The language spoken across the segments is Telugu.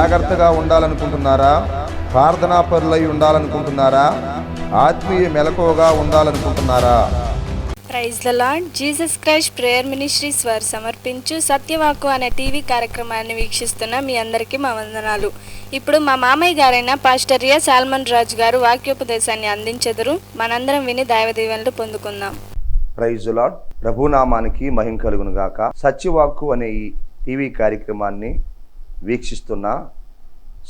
జాగ్రత్తగా ఉండాలనుకుంటున్నారా? ప్రార్థనాపరులై ఉండాలనుకుంటున్నారా? ఆత్మీయ మెలకువగా ఉండాలనుకుంటున్నారా? Praise the lord. Jesus Christ prayer ministries వారు సమర్పించు సత్యవాక్కు అనే టీవీ కార్యక్రమాన్ని వీక్షిస్తున్న మీ అందరికీ మా వందనాలు. ఇప్పుడు మా మామయ్య గారైన పాస్టర్ రియా సాల్మన్ రాజు గారు వాక్యోపదేశాన్ని అందించెదరు. మనందరం విని దైవ దీవెనలు పొందుకుందాం. Praise the lord. ప్రభునామానికి మహిమ కలుగును గాక. సత్యవాక్కు అనే ఈ టీవీ కార్యక్రమాన్ని వీక్షిస్తున్న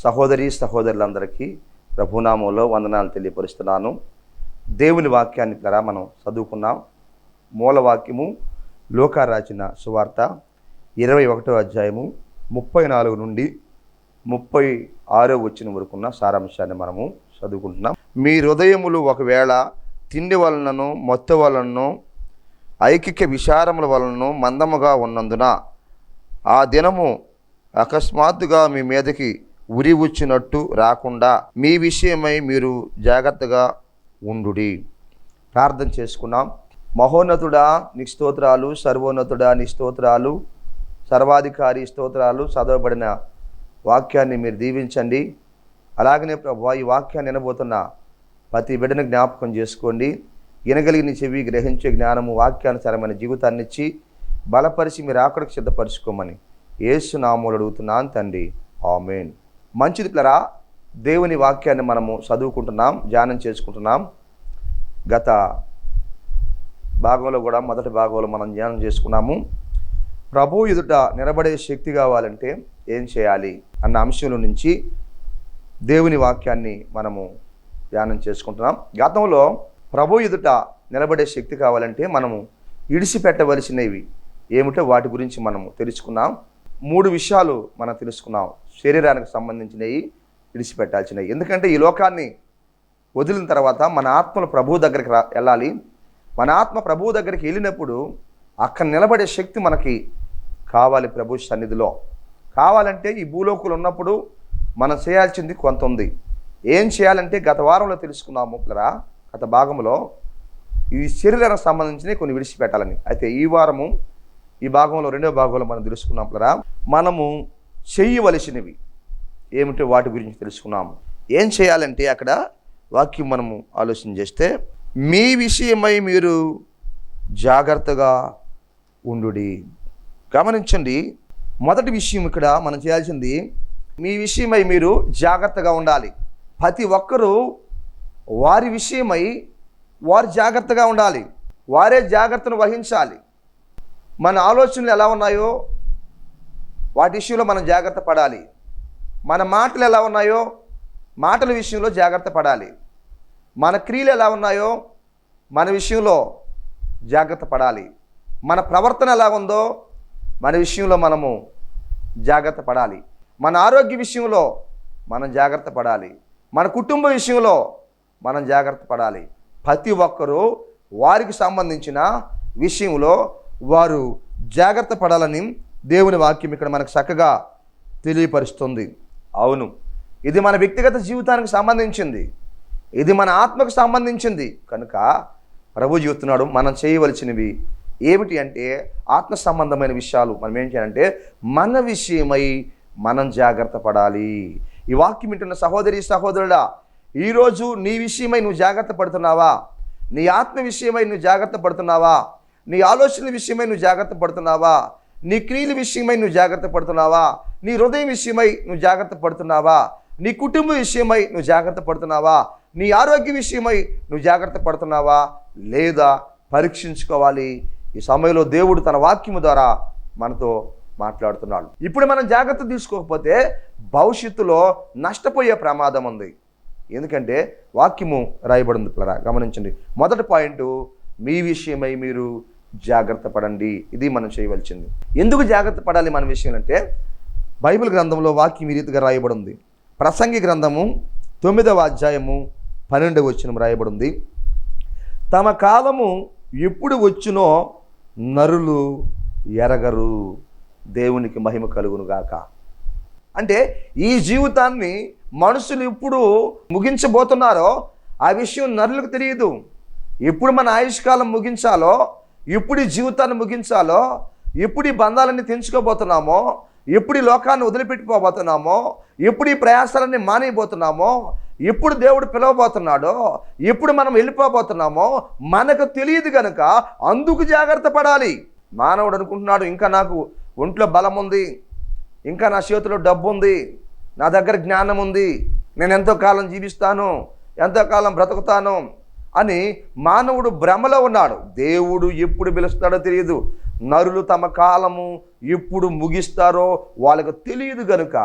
సహోదరి సహోదరులందరికీ ప్రభునామంలో వందనాలు తెలియపరుస్తున్నాను. దేవుని వాక్యాన్ని ద్వారా మనం చదువుకున్నాం. మూలవాక్యము లూకా రాసిన సువార్త 21వ అధ్యాయము 34 నుండి 36 వచ్చిన వరకున్న సారాంశాన్ని మనము చదువుకుంటున్నాం. మీ హృదయములు ఒకవేళ తిండి వలనను మొత్తం వలనను ఐకిక విచారముల వలనను మందముగా ఉన్నందున ఆ దినము అకస్మాత్తుగా మీ మీదకి ఉరి వచ్చినట్టు రాకుండా మీ విషయమై మీరు జాగ్రత్తగా ఉండుడి. ప్రార్థన చేసుకున్నాం. మహోన్నతుడా నీ స్తోత్రాలు, సర్వోన్నతుడా నీ స్తోత్రాలు, సర్వాధికారి స్తోత్రాలు. చదవబడిన వాక్యాన్ని మీరు దీవించండి. అలాగనే ప్రభువా ఈ వాక్యాన్ని వినబోతున్న ప్రతి బిడ్డను జ్ఞాపకం చేసుకోండి. వినగలిగిన చెవి, గ్రహించే జ్ఞానము, వాక్యానుసారమైన జీవితాన్ని ఇచ్చి బలపరిచి మీరు ఆకడికి సిద్ధపరచుకోమని యేసు నామములో అడుగుతున్నాను తండ్రి, ఆమేన్. మంచిది పిల్లరా, దేవుని వాక్యాన్ని మనము చదువుకుంటున్నాం, ధ్యానం చేసుకుంటున్నాం. గత భాగంలో కూడా మొదటి భాగంలో మనం ధ్యానం చేసుకున్నాము. ప్రభువు ఎదుట నిలబడే శక్తి కావాలంటే ఏం చేయాలి అన్న అంశంలో నుంచి దేవుని వాక్యాన్ని మనము ధ్యానం చేసుకుంటున్నాం. గతంలో ప్రభు ఎదుట నిలబడే శక్తి కావాలంటే మనము ఇడిసిపెట్టవలసినవి ఏమిటో వాటి గురించి మనము తెలుసుకున్నాం. 3 విషయాలు మనం తెలుసుకున్నాం. శరీరానికి సంబంధించినవి, విడిచిపెట్టాల్సినవి. ఎందుకంటే ఈ లోకాన్ని వదిలిన తర్వాత మన ఆత్మలు ప్రభువు దగ్గరికి వెళ్ళాలి. మన ఆత్మ ప్రభువు దగ్గరికి వెళ్ళినప్పుడు అక్కడ నిలబడే శక్తి మనకి కావాలి. ప్రభు సన్నిధిలో కావాలంటే ఈ భూలోకులు ఉన్నప్పుడు మనం చేయాల్సింది కొంత ఉంది. ఏం చేయాలంటే గత వారంలో తెలుసుకున్నాము పిల్లరా. గత భాగంలో ఈ శరీరానికి సంబంధించినవి కొన్ని విడిచిపెట్టాలని. అయితే ఈ వారము ఈ భాగంలో 2వ భాగంలో మనం తెలుసుకున్నాం పిల్లరా. మనము చేయవలసినవి ఏమిటో వాటి గురించి తెలుసుకున్నాము. ఏం చేయాలంటే అక్కడ వాక్యం మనము ఆలోచన చేస్తే, మీ విషయమై మీరు జాగ్రత్తగా ఉండుడి. గమనించండి, మొదటి విషయం ఇక్కడ మనం చేయాల్సింది మీ విషయమై మీరు జాగ్రత్తగా ఉండాలి. ప్రతి ఒక్కరూ వారి విషయమై వారు జాగ్రత్తగా ఉండాలి. వారే జాగ్రత్తను వహించాలి. మన ఆలోచనలు ఎలా ఉన్నాయో వాటి విషయంలో మనం జాగ్రత్త పడాలి. మన మాటలు ఎలా ఉన్నాయో మాటల విషయంలో జాగ్రత్త పడాలి. మన క్రియలు ఎలా ఉన్నాయో మన విషయంలో జాగ్రత్త పడాలి. మన ప్రవర్తన ఎలా ఉందో మన విషయంలో మనము జాగ్రత్త పడాలి. మన ఆరోగ్య విషయంలో మనం జాగ్రత్త పడాలి. మన కుటుంబ విషయంలో మనం జాగ్రత్త పడాలి. ప్రతి ఒక్కరూ వారికి సంబంధించిన విషయంలో వారు జాగ్రత్త పడాలని దేవుని వాక్యం ఇక్కడ మనకు చక్కగా తెలియపరుస్తుంది. అవును, ఇది మన వ్యక్తిగత జీవితానికి సంబంధించింది, ఇది మన ఆత్మకు సంబంధించింది. కనుక ప్రభు చెబుతున్నాడు మనం చేయవలసినవి ఏమిటి అంటే ఆత్మ సంబంధమైన విషయాలు. మనం ఏం చేయాలంటే మన విషయమై మనం జాగ్రత్త పడాలి. ఈ వాక్యం వింటున్న సహోదరి సహోదరుడా, ఈరోజు నీ విషయమై నువ్వు జాగ్రత్త పడుతున్నావా? నీ ఆత్మ విషయమై నువ్వు జాగ్రత్త పడుతున్నావా? నీ ఆలోచనల విషయమై నువ్వు జాగ్రత్త పడుతున్నావా? నీ క్రియల విషయమై నువ్వు జాగ్రత్త పడుతున్నావా? నీ హృదయం విషయమై నువ్వు జాగ్రత్త పడుతున్నావా? నీ కుటుంబ విషయమై నువ్వు జాగ్రత్త పడుతున్నావా? నీ ఆరోగ్య విషయమై నువ్వు జాగ్రత్త పడుతున్నావా లేదా పరీక్షించుకోవాలి. ఈ సమయంలో దేవుడు తన వాక్యము ద్వారా మనతో మాట్లాడుతున్నాడు. ఇప్పుడు మనం జాగ్రత్త తీసుకోకపోతే భవిష్యత్తులో నష్టపోయే ప్రమాదం ఉంది. ఎందుకంటే వాక్యము రాయబడింది పిల్లరా. గమనించండి, మొదటి పాయింట్ మీ విషయమై మీరు జాగ్రత్త పడండి. ఇది మనం చేయవలసింది. ఎందుకు జాగ్రత్త పడాలి మన విషయం అంటే బైబిల్ గ్రంథంలో వాక్యం ఈ రీతిగా రాయబడింది. ప్రసంగి గ్రంథము 9వ అధ్యాయము 12వ వచనం రాయబడింది. తమ కాలము ఎప్పుడు వచ్చునో నరులు ఎరగరు. దేవునికి మహిమ కలుగును గాక. అంటే ఈ జీవితాన్ని మనుషులు ఎప్పుడు ముగించబోతున్నారో ఆ విషయం నరులకు తెలియదు. ఎప్పుడు మన ఆయుష్కాలం ముగించాలో, ఎప్పుడు ఈ జీవితాన్ని ముగించాలో, ఎప్పుడు ఈ బంధాలన్నీ తెంచుకోబోతున్నామో, ఎప్పుడు ఈ లోకాన్ని వదిలిపెట్టిపోబోతున్నామో, ఎప్పుడు ఈ ప్రయాసాలన్నీ మానేయబోతున్నామో, ఎప్పుడు దేవుడు పిలవబోతున్నాడో, ఎప్పుడు మనం వెళ్ళిపోబోతున్నామో మనకు తెలియదు కనుక అందుకు జాగ్రత్త పడాలి. మానవుడు అనుకుంటున్నాడు, ఇంకా నాకు ఒంట్లో బలం ఉంది, ఇంకా నా చేతిలో డబ్బు ఉంది, నా దగ్గర జ్ఞానం ఉంది, నేను ఎంతో కాలం జీవిస్తాను, ఎంతో కాలం బ్రతుకుతాను అని మానవుడు భ్రమలో ఉన్నాడు. దేవుడు ఎప్పుడు పిలుస్తాడో తెలియదు. నరులు తమ కాలము ఎప్పుడు ముగిస్తారో వాళ్ళకు తెలియదు కనుక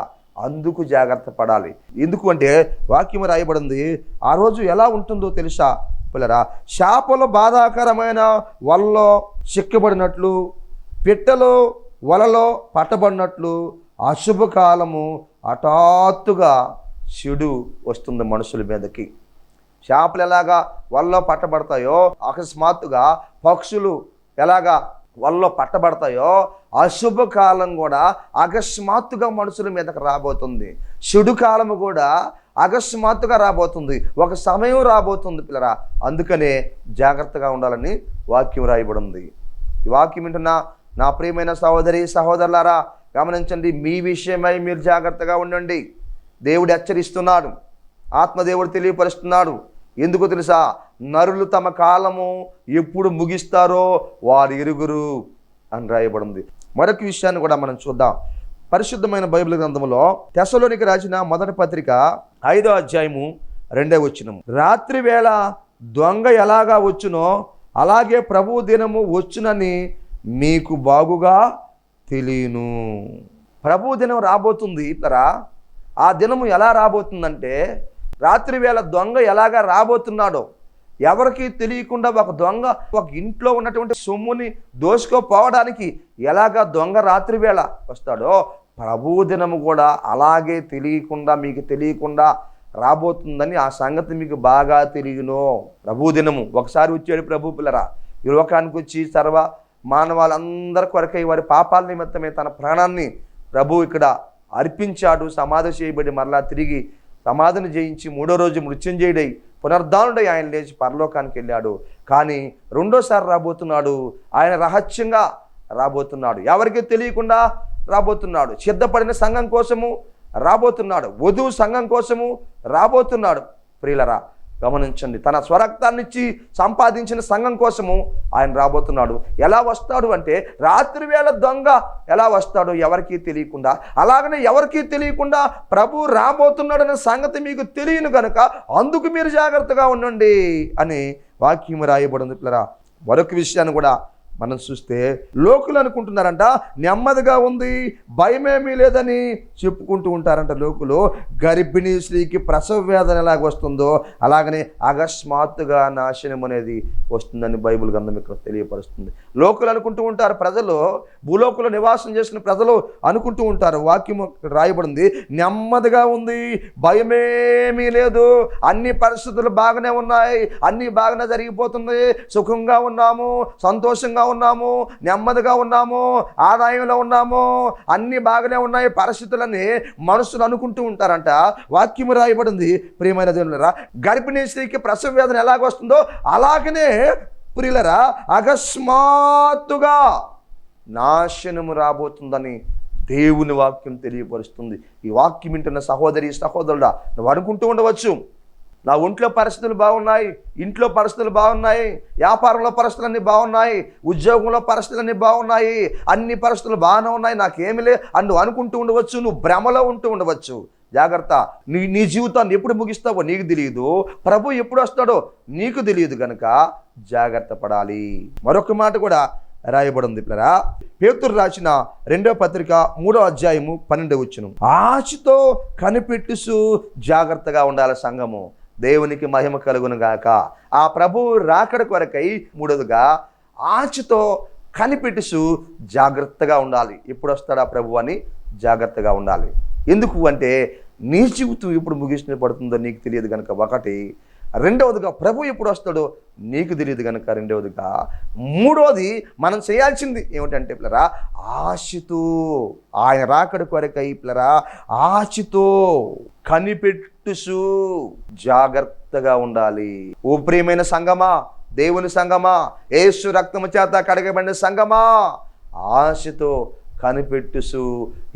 అందుకు జాగ్రత్త పడాలి. ఎందుకు అంటే వాక్యం రాయబడింది, ఆ రోజు ఎలా ఉంటుందో తెలుసా పిల్లరా? శాపలో బాధాకరమైన వలలో చిక్కబడినట్లు, పిట్టలో వలలో పట్టబడినట్లు అశుభకాలము హఠాత్తుగా చెడు వస్తుంది మనుషుల మీదకి. చేపలు ఎలాగా వలలో పట్టబడతాయో, అకస్మాత్తుగా పక్షులు ఎలాగా వలలో పట్టబడతాయో, అశుభకాలం కూడా అకస్మాత్తుగా మనుషుల మీదకి రాబోతుంది. చెడు కాలము కూడా అకస్మాత్తుగా రాబోతుంది. ఒక సమయం రాబోతుంది పిల్లరా. అందుకనే జాగ్రత్తగా ఉండాలని వాక్యం రాయబడింది. ఈ వాక్యం వింటున్నా నా ప్రియమైన సహోదరి సహోదరులారా, గమనించండి, మీ విషయమై మీరు జాగ్రత్తగా ఉండండి. దేవుడు హెచ్చరిస్తున్నాడు, ఆత్మదేవుడు తెలియపరుస్తున్నాడు. ఎందుకు తెలుసా? నరులు తమ కాలము ఎప్పుడు ముగిస్తారో వారు ఎరుగురు అని రాయబడింది. మరొక విషయాన్ని కూడా మనం చూద్దాం. పరిశుద్ధమైన బైబిల్ గ్రంథంలో తెస్సలోనికి రాసిన మొదటి పత్రిక 5వ అధ్యాయము 2వ వచనం, రాత్రి వేళ దొంగ ఎలాగా వచ్చునో అలాగే ప్రభు దినము వచ్చునని మీకు బాగుగా తెలియను. ప్రభు దినం రాబోతుంది ఇతరా. ఆ దినము ఎలా రాబోతుందంటే, రాత్రి వేళ దొంగ ఎలాగా రాబోతున్నాడో ఎవరికి తెలియకుండా ఒక దొంగ ఒక ఇంట్లో ఉన్నటువంటి సొమ్ముని దోచుకోపోవడానికి ఎలాగా దొంగ రాత్రి వేళ వస్తాడో, ప్రభు దినము కూడా అలాగే తెలియకుండా మీకు తెలియకుండా రాబోతుందని ఆ సంగతి మీకు బాగా తెలియను. ప్రభు దినము ఒకసారి వచ్చాడు ప్రభు పిల్లరా. ఈ లోకానికి వచ్చి సర్వ మానవాళ్ళందరి కొరకై వారి పాపాల నిమిత్తమే తన ప్రాణాన్ని ప్రభు ఇక్కడ అర్పించాడు. సమాధి చేయబడి మరలా తిరిగి సమాధిని జయించి 3వ రోజు మృత్యుంజయుడై పునరుద్ధానుడై ఆయన లేచి పరలోకానికి వెళ్ళాడు. కానీ రెండోసారి రాబోతున్నాడు. ఆయన రహస్యంగా రాబోతున్నాడు, ఎవరికి తెలియకుండా రాబోతున్నాడు. సిద్ధపడిన సంఘం కోసము రాబోతున్నాడు, వధువు సంఘం కోసము రాబోతున్నాడు. ప్రియులరా గమనించండి, తన స్వరక్తాన్నిచ్చి సంపాదించిన సంఘం కోసము ఆయన రాబోతున్నాడు. ఎలా వస్తాడు అంటే, రాత్రి వేళ దొంగ ఎలా వస్తాడో ఎవరికీ తెలియకుండా, అలాగనే ఎవరికీ తెలియకుండా ప్రభు రాబోతున్నాడన్న సంగతి మీకు తెలియను కనుక అందుకు మీరు జాగ్రత్తగా ఉండండి అని వాక్యం రాయబడింది పిల్లరా. మరొక విషయాన్ని కూడా మనం చూస్తే, లోకులు అనుకుంటున్నారంట నెమ్మదిగా ఉంది, భయమేమీ లేదని చెప్పుకుంటూ ఉంటారంట లోకులు. గర్భిణీ స్త్రీకి ప్రసవ వేదన ఎలాగ వస్తుందో అలాగనే అకస్మాత్తుగా నాశనం అనేది వస్తుందని బైబిల్ గ్రంథం ఇక్కడ తెలియపరుస్తుంది. లోకులు అనుకుంటూ ఉంటారు, ప్రజలు భూలోకులు నివాసం చేసిన ప్రజలు అనుకుంటూ ఉంటారు. వాక్యం రాయబడింది, నెమ్మదిగా ఉంది, భయమేమీ లేదు, అన్ని పరిస్థితులు బాగానే ఉన్నాయి, అన్నీ బాగానే జరిగిపోతుంది, సుఖంగా ఉన్నాము, సంతోషంగా ఉన్నాము, నెమ్మదిగా ఉన్నాము, ఆదాయంలో ఉన్నాము, అన్ని బాగానే ఉన్నాయి పరిస్థితులని మనుషులు అనుకుంటూ ఉంటారంట. వాక్యం రాయబడింది ప్రియమైన దేవులారా, గర్భిణీ స్త్రీకి ప్రసవ వేదన ఎలాగొస్తుందో అలాగనే ప్రియులరా అకస్మాత్తుగా నాశనము రాబోతుందని దేవుని వాక్యం తెలియపరుస్తుంది. ఈ వాక్యం వింటున్న సహోదరి సహోదరుడా, నువ్వు అనుకుంటూ ఉండవచ్చు, నా ఒంట్లో పరిస్థితులు బాగున్నాయి, ఇంట్లో పరిస్థితులు బాగున్నాయి, వ్యాపారంలో పరిస్థితులన్నీ బాగున్నాయి, ఉద్యోగంలో పరిస్థితులన్నీ బాగున్నాయి, అన్ని పరిస్థితులు బాగానే ఉన్నాయి, నాకేమీ లే అని నువ్వు అనుకుంటూ ఉండవచ్చు. నువ్వు భ్రమలో ఉంటూ ఉండవచ్చు. జాగ్రత్త, నీ జీవితాన్ని ఎప్పుడు ముగిస్తావో నీకు తెలియదు, ప్రభు ఎప్పుడు వస్తాడో నీకు తెలియదు కనుక జాగ్రత్త పడాలి. మరొక మాట కూడా రాయబడింది పిల్లరా, పేతురు రాసిన 2వ పత్రిక 3వ అధ్యాయము 12వ వచనం, ఆశతో కనిపెట్టుసు జాగ్రత్తగా ఉండాలి సంఘము, దేవునికి మహిమ కలుగును గాక. ఆ ప్రభు రాకడ కొరకై మూడవదిగా ఆశతో కనిపెట్టుసు జాగ్రత్తగా ఉండాలి. ఎప్పుడు వస్తాడా ప్రభు అని జాగ్రత్తగా ఉండాలి. ఎందుకు అంటే నీ జీవితం ఎప్పుడు ముగిసిన పడుతుందో నీకు తెలియదు కనుక ఒకటి, రెండవదిగా ప్రభు ఎప్పుడు వస్తాడో నీకు తెలియదు కనుక రెండవదిగా, మూడవది మనం చేయాల్సింది ఏమిటంటే పిల్లరా ఆశతో, ఆయన రాకడ కొరకై పిల్లరా ఆశతో కనిపెట్టుసు జాగ్రత్తగా ఉండాలి. ఓ ప్రియమైన సంగమా, దేవుని సంగమా, యేసు రక్తము చేత కడగబడిన సంగమా, ఆశతో కనిపెట్టుసు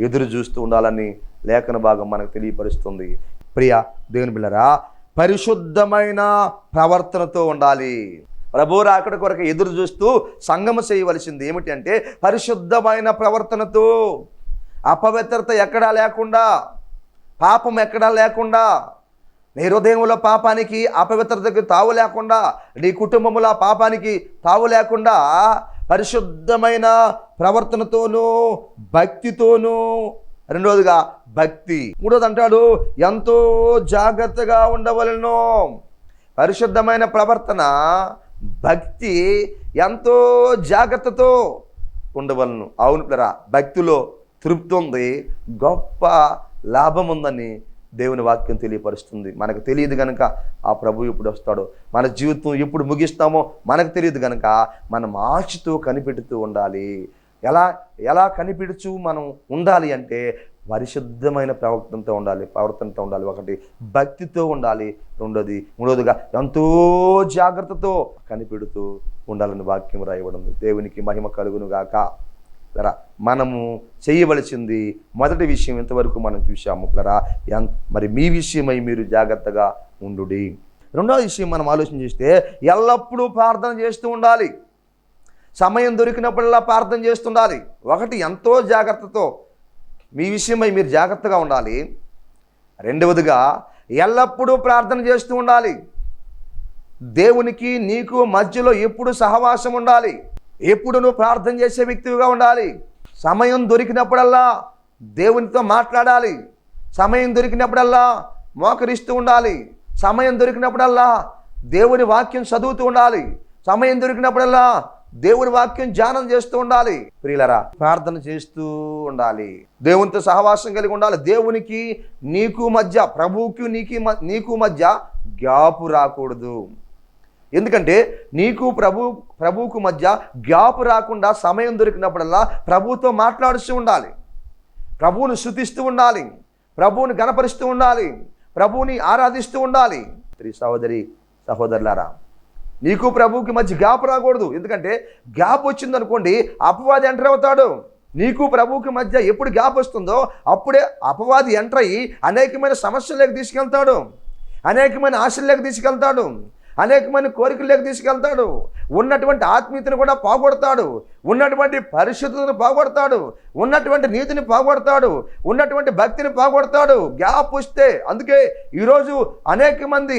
ఎదురు చూస్తూ ఉండాలని లేఖన భాగం మనకు తెలియపరుస్తుంది. ప్రియ దేవుని బిడ్డలారా, పరిశుద్ధమైన ప్రవర్తనతో ఉండాలి. ప్రభు రాకడ కొరకు ఎదురు చూస్తూ సంగమ చేయవలసింది ఏమిటి అంటే పరిశుద్ధమైన ప్రవర్తనతో, అపవిత్రత ఎక్కడా లేకుండా, పాపం ఎక్కడా లేకుండా, నీ హృదయంలో పాపానికి అపవిత్రతకి తావు లేకుండా, నీ కుటుంబంలో పాపానికి తావు లేకుండా పరిశుద్ధమైన ప్రవర్తనతోనూ భక్తితోనూ. రెండోదిగా భక్తి. మూడోది అంటాడు ఎంతో జాగ్రత్తగా ఉండవలెను. పరిశుద్ధమైన ప్రవర్తన, భక్తి, ఎంతో జాగ్రత్తతో ఉండవలను. అవును పిల్లరా, భక్తిలో తృప్తి ఉంది, గొప్ప లాభం ఉందని దేవుని వాక్యం తెలియపరుస్తుంది. మనకు తెలియదు కనుక ఆ ప్రభు ఎప్పుడు వస్తాడో, మన జీవితం ఎప్పుడు ముగిస్తామో మనకు తెలియదు కనుక మనం ఆశతో కనిపెడుతూ ఉండాలి. ఎలా కనిపెడుచు మనం ఉండాలి అంటే పరిశుద్ధమైన ప్రవర్తనతో ఉండాలి. ఒకటి భక్తితో ఉండాలి. మూడోదిగా ఎంతో జాగ్రత్తతో కనిపెడుతూ ఉండాలని వాక్యం రాయబడింది. దేవునికి మహిమ కలుగును గాక. మనము చేయవలసింది మొదటి విషయం ఇంతవరకు మనం చూసాము. మరి మీ విషయమై మీరు జాగ్రత్తగా ఉండుడి. రెండవ విషయం మనం ఆలోచన చేస్తే ఎల్లప్పుడూ ప్రార్థన చేస్తూ ఉండాలి. సమయం దొరికినప్పుడల్లా ప్రార్థన చేస్తుండాలి. ఒకటి ఎంతో జాగ్రత్తతో మీ విషయమై మీరు జాగ్రత్తగా ఉండాలి. రెండవదిగా ఎల్లప్పుడూ ప్రార్థన చేస్తూ ఉండాలి. దేవునికి నీకు మధ్యలో ఎప్పుడు సహవాసం ఉండాలి. ఎప్పుడు నువ్వు ప్రార్థన చేసే వ్యక్తిగా ఉండాలి. సమయం దొరికినప్పుడల్లా దేవునితో మాట్లాడాలి. సమయం దొరికినప్పుడల్లా మోకరిస్తూ ఉండాలి. సమయం దొరికినప్పుడల్లా దేవుని వాక్యం చదువుతూ ఉండాలి. సమయం దొరికినప్పుడల్లా దేవుని వాక్యం ధ్యానం చేస్తూ ఉండాలి. ప్రియులరా, ప్రార్థన చేస్తూ ఉండాలి. దేవునితో సహవాసం కలిగి ఉండాలి. దేవునికి నీకు మధ్య, ప్రభువుకి నీకు మధ్య గ్యాపు రాకూడదు. ఎందుకంటే నీకు ప్రభువుకు మధ్య గ్యాపు రాకుండా సమయం దొరికినప్పుడల్లా ప్రభువుతో మాట్లాడుతూ ఉండాలి. ప్రభువుని స్తుతిస్తూ ఉండాలి. ప్రభువుని గణపరుస్తూ ఉండాలి. ప్రభువుని ఆరాధిస్తూ ఉండాలి. సహోదరి సహోదరులారా, నీకు ప్రభువుకి మధ్య గ్యాప్ రాకూడదు. ఎందుకంటే గ్యాప్ వచ్చిందనుకోండి అపవాది ఎంటర్ అవుతాడు. నీకు ప్రభువుకి మధ్య ఎప్పుడు గ్యాప్ వస్తుందో అప్పుడే అపవాది ఎంటర్ అయ్యి అనేకమైన సమస్యలకు తీసుకెళ్తాడు, అనేకమైన ఆశల్లోకి తీసుకెళ్తాడు, అనేకమైన కోరికల్లోకి తీసుకెళ్తాడు. ఉన్నటువంటి ఆత్మీయతను కూడా పోగొడతాడు, ఉన్నటువంటి పరిశుద్ధతను పోగొడతాడు, ఉన్నటువంటి నీతిని పోగొడతాడు, ఉన్నటువంటి భక్తిని పోగొడతాడు గ్యాప్ వస్తే. అందుకే ఈరోజు అనేక మంది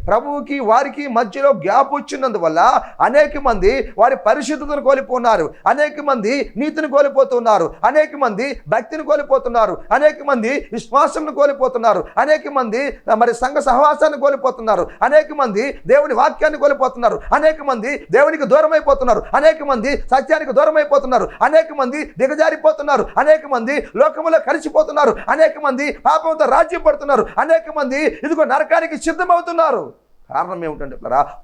ప్రభువుకి వారికి మధ్యలో గ్యాప్ వచ్చినందువల్ల అనేక మంది వారి పరిశుద్ధతను కోల్పోతున్నారు, అనేక మంది నీతిని కోల్పోతున్నారు, అనేక మంది భక్తిని కోల్పోతున్నారు, అనేక మంది విశ్వాసంను కోల్పోతున్నారు, అనేక మంది మరి సంఘ సహవాసాన్ని కోల్పోతున్నారు, అనేక మంది దేవుని వాక్యాన్ని కోల్పోతున్నారు, అనేక మంది దేవునికి దూరం అయిపోతున్నారు, అనేక మంది సత్యానికి దూరం అయిపోతున్నారు, అనేక మంది దిగజారిపోతున్నారు, అనేక మంది లోకములో కలిసిపోతున్నారు, అనేక మంది పాపంతో రాజ్యం పడుతున్నారు, అనేక మంది ఇదిగో నరకానికి సిద్ధమవుతున్నారు. కారణం ఏమిటంటే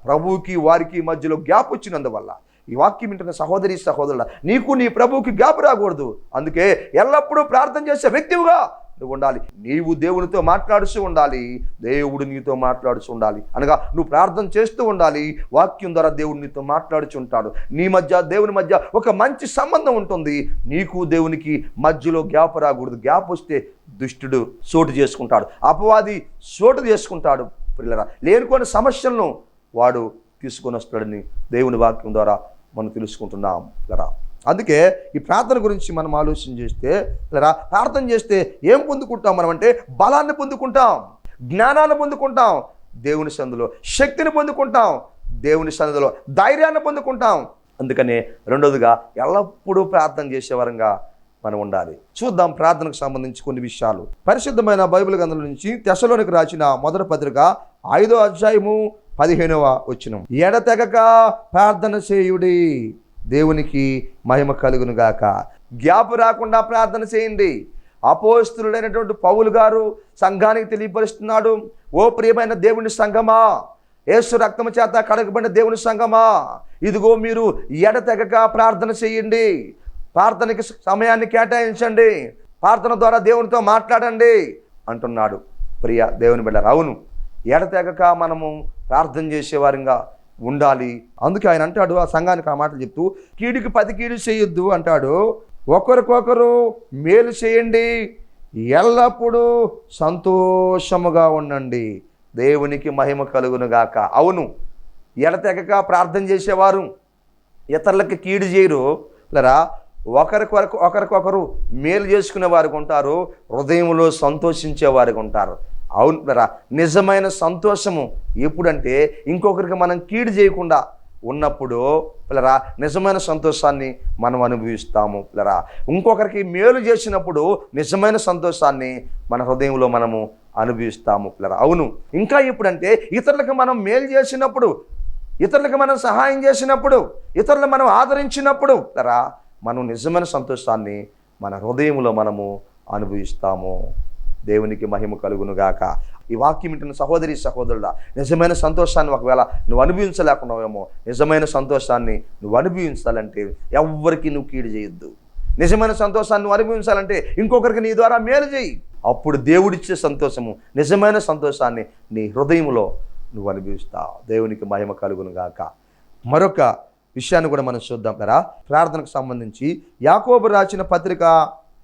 ప్రభువుకి వారికి మధ్యలో గ్యాప్ వచ్చినందువల్ల. ఈ వాక్యం వింటున్న సహోదరి సహోదరుల, నీకు నీ ప్రభువుకి గ్యాప్ రాకూడదు. అందుకే ఎల్లప్పుడూ ప్రార్థన చేసే వ్యక్తిగా నువ్వు ఉండాలి. నీవు దేవునితో మాట్లాడుతూ ఉండాలి, దేవుడు నీతో మాట్లాడుతూ ఉండాలి. అనగా నువ్వు ప్రార్థన చేస్తూ ఉండాలి, వాక్యం ద్వారా దేవుడు నీతో మాట్లాడుతూ ఉంటాడు. నీ మధ్య దేవుని మధ్య ఒక మంచి సంబంధం ఉంటుంది. నీకు దేవునికి మధ్యలో గ్యాప్ రాకూడదు. గ్యాప్ వస్తే దుష్టుడు చోటు చేసుకుంటాడు, అపవాది చోటు చేసుకుంటాడు. పిల్లరా, లేనికొని సమస్యలను వాడు తీసుకొని వస్తాడని దేవుని వాక్యం ద్వారా మనం తెలుసుకుంటున్నాం. పిల్లరా, అందుకే ఈ ప్రార్థన గురించి మనం ఆలోచన చేస్తే ప్రార్థన చేస్తే ఏం పొందుకుంటాం మనం అంటే బలాన్ని పొందుకుంటాం, జ్ఞానాన్ని పొందుకుంటాం, దేవుని సన్నిధిలో శక్తిని పొందుకుంటాం, దేవుని సన్నిధిలో ధైర్యాన్ని పొందుకుంటాం. అందుకనే రెండోదిగా ఎల్లప్పుడూ ప్రార్థన చేసేవారంగా మనం ఉండాలి. చూద్దాం ప్రార్థనకు సంబంధించి కొన్ని విషయాలు. పరిశుద్ధమైన బైబిల్ గ్రంథం నుంచి తెస్సలోనికి రాసిన మొదటి పత్రిక 5వ అధ్యాయము 15వ వచనం. ఎడతెగక ప్రార్థన చేయుడి, దేవునికి మహిమ కలుగును గాక. గ్యాప్ రాకుండా ప్రార్థన చేయండి. అపోస్తలుడైనటువంటి పౌలు గారు సంఘానికి తెలియపరుస్తున్నాడు, ఓ ప్రియమైన దేవుని సంఘమా, యేసు రక్తము చేత కడగబడిన దేవుని సంఘమా, ఇదిగో మీరు ఎడతెగక ప్రార్థన చేయండి, ప్రార్థనకి సమయాన్ని కేటాయించండి, ప్రార్థన ద్వారా దేవునితో మాట్లాడండి అంటున్నాడు. ప్రియ దేవుని బిడ్డలారా, అవును, ఎడతెగక మనము ప్రార్థన చేసేవారిగా ఉండాలి. అందుకే ఆయన అంటాడు, ఆ సంఘానికి ఆ మాటలు చెప్తూ, కీడుకి 10 కీడు చేయొద్దు అంటాడు, ఒకరికొకరు మేలు చేయండి, ఎల్లప్పుడూ సంతోషముగా ఉండండి, దేవునికి మహిమ కలుగునుగాక. అవును, ఎడతెగక ప్రార్థన చేసేవారు ఇతరులకి కీడు చేయరు లేరా, ఒకరికొకరు మేలు చేసుకునే వారికి ఉంటారు, హృదయంలో సంతోషించే వారికి ఉంటారు. అవును లేరా, నిజమైన సంతోషము ఎప్పుడంటే ఇంకొకరికి మనం కీడు చేయకుండా ఉన్నప్పుడు పిల్లరా నిజమైన సంతోషాన్ని మనం అనుభవిస్తాము. పిల్లరా ఇంకొకరికి మేలు చేసినప్పుడు నిజమైన సంతోషాన్ని మన హృదయంలో మనము అనుభవిస్తాము. పిల్లరా అవును, ఇంకా ఎప్పుడంటే ఇతరులకు మనం మేలు చేసినప్పుడు, ఇతరులకు మనం సహాయం చేసినప్పుడు, ఇతరులను మనం ఆదరించినప్పుడు పిల్లరా మనం నిజమైన సంతోషాన్ని మన హృదయంలో మనము అనుభవిస్తాము. దేవునికి మహిమ కలుగునుగాక. ఈ వాక్యం వింటున్న సహోదరి సహోదరుడా, నిజమైన సంతోషాన్ని ఒకవేళ నువ్వు అనుభవించలేకున్నావేమో, నిజమైన సంతోషాన్ని నువ్వు అనుభవించాలంటే ఎవ్వరికి నువ్వు కీడు చేయొద్దు. నిజమైన సంతోషాన్ని నువ్వు అనుభవించాలంటే ఇంకొకరికి నీ ద్వారా మేలు చేయి. అప్పుడు దేవుడిచ్చే సంతోషము, నిజమైన సంతోషాన్ని నీ హృదయంలో నువ్వు అనుభవిస్తావు. దేవునికి మహిమ కలుగునుగాక. మరొక విషయాన్ని కూడా మనం చూద్దాం కదా. ప్రార్థనకు సంబంధించి యాకోబు రాసిన పత్రిక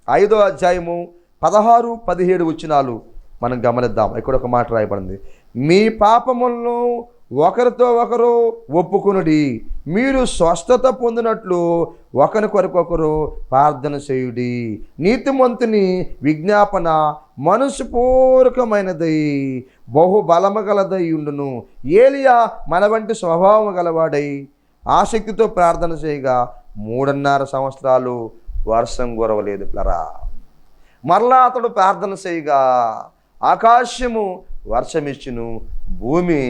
5వ అధ్యాయము 16-17 వచనాలు మనం గమనిద్దాం. ఇక్కడ ఒక మాట రాయబడింది, మీ పాపములను ఒకరితో ఒకరు ఒప్పుకొనుడి, మీరు స్వస్థత పొందినట్లు ఒకరికొరకొకరు ప్రార్థన చేయుడి. నీతిమంతుని విజ్ఞాపన మనసుపూర్వకమైనదై బహుబలము గలదై ఉండును. ఏలియా మన వంటి స్వభావం గలవాడై ఆసక్తితో ప్రార్థన చేయగా 3.5 సంవత్సరాలు వర్షం కురవలేదు. పిల్లరా మరలా అతడు ప్రార్థన చేయగా ఆకాశము వర్షమిచ్చును, భూమి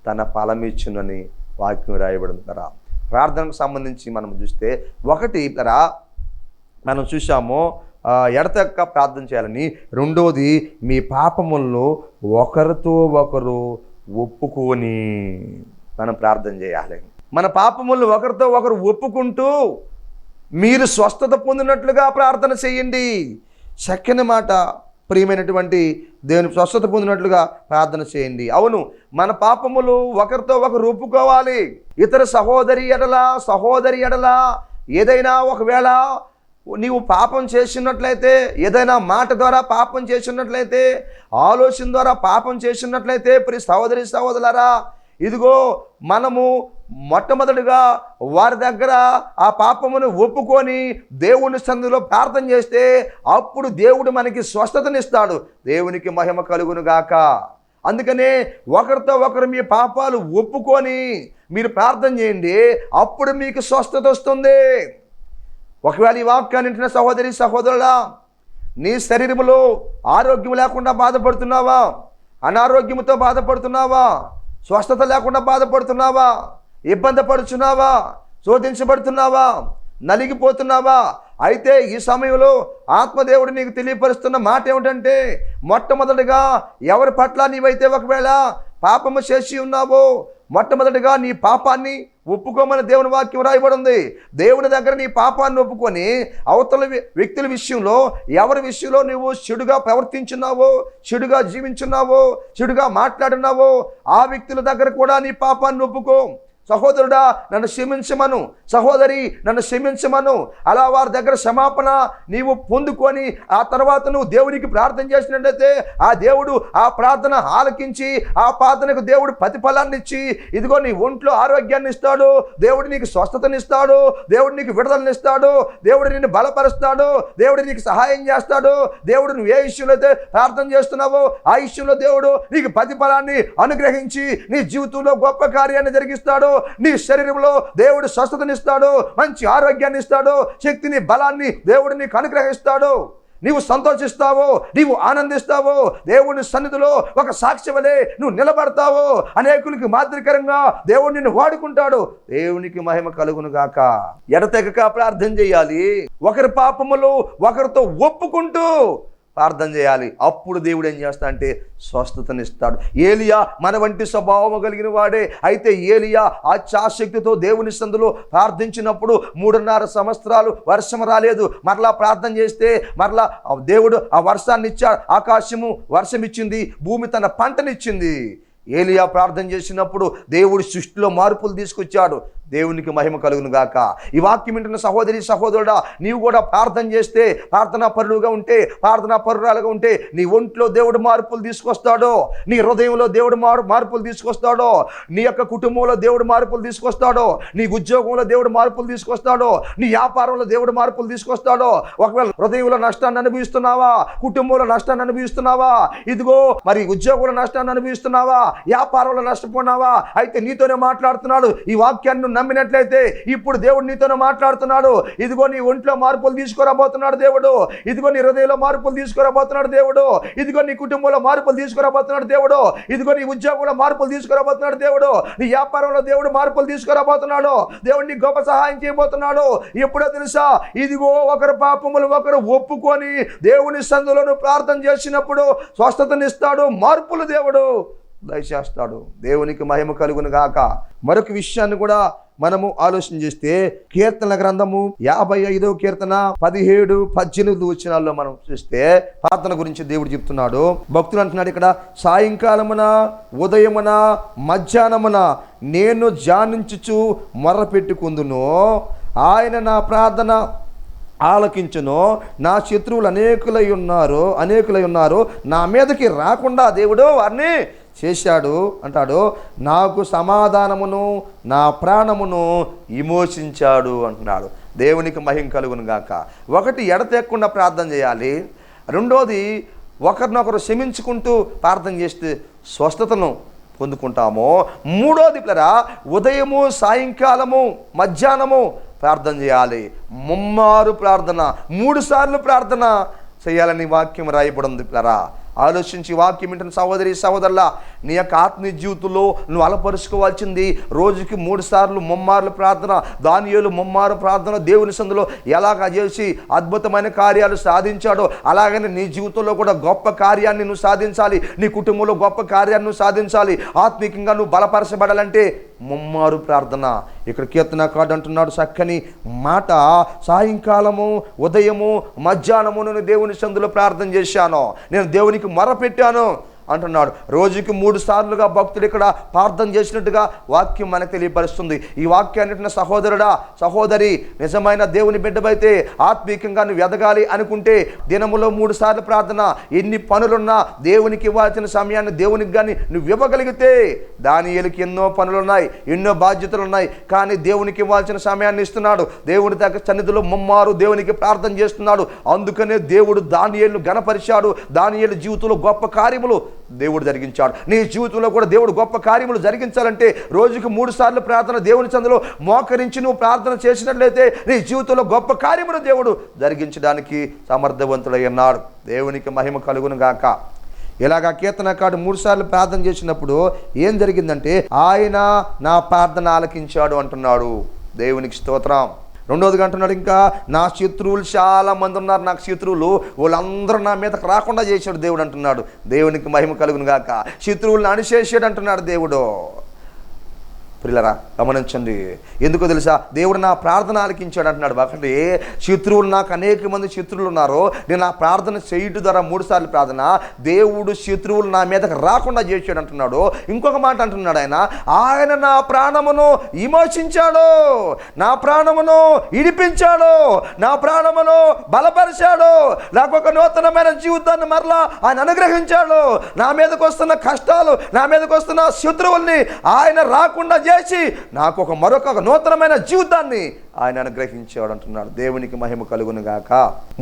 తన ఫలమిచ్చును అని వాక్యం రాయబడింది. కదా ప్రార్థనకు సంబంధించి మనం చూస్తే ఒకటి పిల్లరా మనం చూసాము ఎడతెక్క ప్రార్థన చేయాలని, రెండోది మీ పాపములను ఒకరితో ఒకరు ఒప్పుకొని మనం ప్రార్థన చేయాలి. మన పాపములను ఒకరితో ఒకరు ఒప్పుకుంటూ మీరు స్వస్థత పొందినట్లుగా ప్రార్థన చేయండి. చక్కని మాట ప్రియమైనటువంటి దేవుని, స్వస్థత పొందినట్లుగా ప్రార్థన చేయండి. అవును, మన పాపములు ఒకరితో ఒకరు ఒప్పుకోవాలి. ఇతర సహోదరి ఎడల ఏదైనా ఒకవేళ నీవు పాపం చేసినట్లయితే, ఏదైనా మాట ద్వారా పాపం చేసినట్లయితే, ఆలోచన ద్వారా పాపం చేసినట్లయితే ప్రియ సహోదరి సహోదరులారా, ఇదిగో మనము మొట్టమొదటిగా వారి దగ్గర ఆ పాపమును ఒప్పుకొని దేవుని సన్నిధిలో ప్రార్థన చేస్తే అప్పుడు దేవుడు మనకి స్వస్థతనిస్తాడు. దేవునికి మహిమ కలుగునుగాక. అందుకనే ఒకరితో ఒకరు మీ పాపాలు ఒప్పుకొని మీరు ప్రార్థన చేయండి, అప్పుడు మీకు స్వస్థత వస్తుంది. ఒకవేళ ఈ వాక్యాన్ని వింటున్న సహోదరి సహోదరులా, నీ శరీరంలో ఆరోగ్యం లేకుండా బాధపడుతున్నావా, అనారోగ్యంతో బాధపడుతున్నావా, స్వస్థత లేకుండా బాధపడుతున్నావా, ఇబ్బంది పడుచున్నావా, శోధించబడుతున్నావా, నలిగిపోతున్నావా, అయితే ఈ సమయంలో ఆత్మదేవుడు నీకు తెలియపరుస్తున్న మాట ఏమిటంటే, మొట్టమొదటిగా ఎవరి పట్ల నీవైతే ఒకవేళ పాపము చేసి ఉన్నావో మొట్టమొదటిగా నీ పాపాన్ని ఒప్పుకోమని దేవుని వాక్యం రాయబడింది. దేవుని దగ్గర నీ పాపాన్ని ఒప్పుకొని అవతల వ్యక్తుల విషయంలో, ఎవరి విషయంలో నువ్వు చెడుగా ప్రవర్తించున్నావో, చెడుగా జీవించున్నావో, చెడుగా మాట్లాడున్నావో ఆ వ్యక్తుల దగ్గర కూడా నీ పాపాన్ని ఒప్పుకో. సహోదరుడా నన్ను క్షమించమను, సహోదరి నన్ను క్షమించమను. అలా వారి దగ్గర క్షమాపణ నీవు పొందుకొని ఆ తర్వాత నువ్వు దేవునికి ప్రార్థన చేసినట్లయితే ఆ దేవుడు ఆ ప్రార్థన ఆలకించి ఆ ప్రార్థనకు దేవుడు ప్రతిఫలాన్ని ఇచ్చి ఇదిగో నీ ఒంట్లో ఆరోగ్యాన్ని ఇస్తాడు, దేవుడు నీకు స్వస్థతనిస్తాడు, దేవుడు నీకు విడుదలనిస్తాడు, దేవుడు నిన్ను బలపరుస్తాడు, దేవుడు నీకు సహాయం చేస్తాడు. దేవుడు నువ్వు ఏ విషయంలో అయితే ప్రార్థన చేస్తున్నావో ఆ విషయంలో దేవుడు నీకు ప్రతిఫలాన్ని అనుగ్రహించి నీ జీవితంలో గొప్ప కార్యాన్ని జరిగిస్తాడు. నీ శరీరంలో దేవుడు స్వస్థతనిస్తాడు, మంచి ఆరోగ్యాన్ని ఇస్తాడు, శక్తిని బలాన్ని దేవుడు నీకు అనుగ్రహిస్తాడు. నీవు సంతోషిస్తావో, నీవు ఆనందిస్తావో, దేవుని సన్నిధిలో ఒక సాక్షి వలె నువ్వు నిలబడతావో, అనేకులకి మాదిరికరంగా దేవుడు నిన్ను వాడుకుంటాడు. దేవునికి మహిమ కలుగునుగాక. ఎడతెగక ప్రార్థన చేయాలి, ఒకరి పాపములు ఒకరితో ఒప్పుకుంటూ ప్రార్థన చేయాలి. అప్పుడు దేవుడు ఏం చేస్తా అంటే స్వస్థతనిస్తాడు. ఏలియా మన వంటి స్వభావం కలిగిన వాడే. అయితే ఏలియా ఆశాశక్తితో దేవుని సందులో ప్రార్థించినప్పుడు 3.5 సంవత్సరాలు వర్షం రాలేదు. మరలా ప్రార్థన చేస్తే మరలా దేవుడు ఆ వర్షాన్ని ఇచ్చాడు. ఆకాశము వర్షం ఇచ్చింది, భూమి తన పంటనిచ్చింది. ఏలియా ప్రార్థన చేసినప్పుడు దేవుడు సృష్టిలో మార్పులు తీసుకొచ్చాడు. దేవునికి మహిమ కలుగును గాక. ఈ వాక్యం వింటున్న సహోదరి సహోదరుడా, నీవు కూడా ప్రార్థన చేస్తే, ప్రార్థనా పరులుగా ఉంటే, ప్రార్థనా పరురాలుగా ఉంటే, నీ ఒంట్లో దేవుడు మార్పులు తీసుకొస్తాడో, నీ హృదయంలో దేవుడు మార్పులు తీసుకొస్తాడో, నీ యొక్క కుటుంబంలో దేవుడు మార్పులు తీసుకొస్తాడో, నీ ఉద్యోగంలో దేవుడు మార్పులు తీసుకొస్తాడో, నీ వ్యాపారంలో దేవుడు మార్పులు తీసుకొస్తాడో. ఒకవేళ హృదయంలో నష్టాన్ని అనుభవిస్తున్నావా, కుటుంబంలో నష్టాన్ని అనుభవిస్తున్నావా, ఇదిగో మరి ఉద్యోగంలో నష్టాన్ని అనుభవిస్తున్నావా, వ్యాపారంలో నష్టపోయినావా, అయితే నీతోనే మాట్లాడుతున్నాడు. ఈ వాక్యాన్ని నమ్మినట్లయితే ఇప్పుడు దేవుడు నీతోనే మాట్లాడుతున్నాడు. ఇదిగో నీ ఒంట్లో మార్పులు తీసుకురాబోతున్నాడు దేవుడు. ఇదిగో నీ హృదయంలో మార్పులు తీసుకురాబోతున్నాడు దేవుడు. ఇదిగో నీ కుటుంబంలో మార్పులు తీసుకురాబోతున్నాడు దేవుడు. ఇదిగో నీ ఉద్యోగంలో మార్పులు తీసుకురాబోతున్నాడు దేవుడు. నీ వ్యాపారంలో దేవుడు మార్పులు తీసుకురాబోతున్నాడు. దేవుడు నీ గొప్ప సహాయం చేయబోతున్నాడు. ఎప్పుడో తెలుసా, ఇదిగో ఒకరు పాపములు ఒకరు ఒప్పుకొని దేవుని సన్నిధిలో ప్రార్థన చేసినప్పుడు స్వస్థతనిస్తాడు, మార్పులు దేవుడు దయచేస్తాడు. దేవునికి మహిమ కలుగును గాక. మరొక విషయాన్ని కూడా మనము ఆలోచన చేస్తే, కీర్తనల గ్రంథము 55వ కీర్తన 17, 18 వచనాల్లో మనం చూస్తే ప్రార్థన గురించి దేవుడు చెప్తున్నాడు. భక్తులు అంటున్నాడు ఇక్కడ, సాయంకాలమున, ఉదయమున, మధ్యాహ్నమున నేను ధ్యానించుచు మొర్రపెట్టుకుందును, ఆయన నా ప్రార్థన ఆలకించును. నా శత్రువులు అనేకులై ఉన్నారు, నా మీదకి రాకుండా దేవుడు వారిని చేశాడు అంటాడు. నాకు సమాధానమును, నా ప్రాణమును విమోచించాడు అంటున్నాడు. దేవునికి మహిమ కలుగును గాక. ఒకటి, ఎడతెక్కకుండా ప్రార్థన చేయాలి. రెండోది, ఒకరినొకరు క్షమించుకుంటూ ప్రార్థన చేస్తే స్వస్థతను పొందుకుంటాము. మూడోది పిల్లరా, ఉదయము, సాయంకాలము, మధ్యాహ్నము ప్రార్థన చేయాలి. ముమ్మారు ప్రార్థన, 3 సార్లు ప్రార్థన చేయాలని వాక్యం రాయబడి ఉంది పిల్లరా. ఆలోచించి వాక్యం వింటున్న సహోదరి సహోదరులా, నీ యొక్క ఆత్మీయ జీవితంలో నువ్వు అలపరుచుకోవాల్సింది రోజుకి 3 సార్లు ముమ్మార్లు ప్రార్థన. దానియేలు ముమ్మారు ప్రార్థన దేవుని సందులో ఎలాగ చేసి అద్భుతమైన కార్యాలు సాధించాడో అలాగనే నీ జీవితంలో కూడా గొప్ప కార్యాన్ని నువ్వు సాధించాలి. నీ కుటుంబంలో గొప్ప కార్యాన్ని నువ్వు సాధించాలి. ఆత్మీయంగా నువ్వు బలపరచబడాలంటే ముమ్మారు ప్రార్థన. ఇక్కడ కీర్తనకారుడు అంటున్నాడు చక్కని మాట, సాయంకాలము, ఉదయము, మధ్యాహ్నము నేను దేవుని సందులో ప్రార్థన చేశాను, నేను దేవునికి మొరపెట్టాను అంటున్నాడు. రోజుకి 3 సార్లుగా భక్తుడు ఇక్కడ ప్రార్థన చేసినట్టుగా వాక్యం మనకు తెలియపరుస్తుంది. ఈ వాక్యాన్ని సహోదరుడా, సహోదరి, నిజమైన దేవుని బిడ్డవైతే ఆత్మీయంగా నువ్వు ఎదగాలి అనుకుంటే దినములో 3 సార్లు ప్రార్థన. ఎన్ని పనులున్నా దేవునికి ఇవ్వాల్సిన సమయాన్ని దేవునికి కానీ నువ్వు ఇవ్వగలిగితే, దానియేలుకి ఎన్నో పనులున్నాయి, ఎన్నో బాధ్యతలు ఉన్నాయి, కానీ దేవునికి ఇవ్వాల్సిన సమయాన్ని ఇస్తున్నాడు. దేవుని దగ్గర సన్నిధిలో ముమ్మారు దేవునికి ప్రార్థన చేస్తున్నాడు. అందుకనే దేవుడు దానియేలును ఘనపరిచాడు. దానియేలు జీవితంలో గొప్ప కార్యములు దేవుడు జరిగించాడు. నీ జీవితంలో కూడా దేవుడు గొప్ప కార్యములు జరిగించాలంటే రోజుకు 3 సార్లు ప్రార్థన, దేవుని సందులో మోకరించి నువ్వు ప్రార్థన చేసినట్లయితే నీ జీవితంలో గొప్ప కార్యములు దేవుడు జరిగించడానికి సమర్థవంతుడై ఉన్నాడు. దేవునికి మహిమ కలుగును గాక. ఇలాగా కీర్తనకారుడు 3 సార్లు ప్రార్థన చేసినప్పుడు ఏం జరిగిందంటే, ఆయన నా ప్రార్థన ఆలకించాడు అంటున్నాడు. దేవునికి స్తోత్రం. రెండోదిగా అంటున్నాడు, ఇంకా నా శత్రువులు చాలా మంది ఉన్నారు, నాకు శత్రువులు, వాళ్ళందరూ నా మీదకి రాకుండా చేశాడు దేవుడు అంటున్నాడు. దేవునికి మహిమ కలుగును గాక. శత్రువులను అణిచేసాడు అంటున్నాడు దేవుడు. ప్రియులరా గమనించండి, ఎందుకో తెలుసా, దేవుడు నా ప్రార్థన ఆలకించాడు అంటున్నాడు. ఒకటి, శత్రువులు, నాకు అనేక మంది శత్రువులు ఉన్నారు, నేను నా ప్రార్థన చేయడం ద్వారా 3 సార్లు ప్రార్థన, దేవుడు శత్రువులు నా మీదకి రాకుండా చేశాడు అంటున్నాడు. ఇంకొక మాట అంటున్నాడు ఆయన నా ప్రాణమును విమోచించాడు, నా ప్రాణమును ఇడిపించాడు, నా ప్రాణమును బలపరిచాడు, నాకు ఒక నూతనమైన జీవితాన్ని మరలా ఆయన అనుగ్రహించాడు. నా మీదకి వస్తున్న కష్టాలు, నా మీదకి వస్తున్న శత్రువుల్ని ఆయన రాకుండా చేసి నాకు మరొక నూతనమైన జీవితాన్ని ఆయన అనుగ్రహించాడు అంటున్నాడు. దేవునికి మహిమ కలుగును గాక.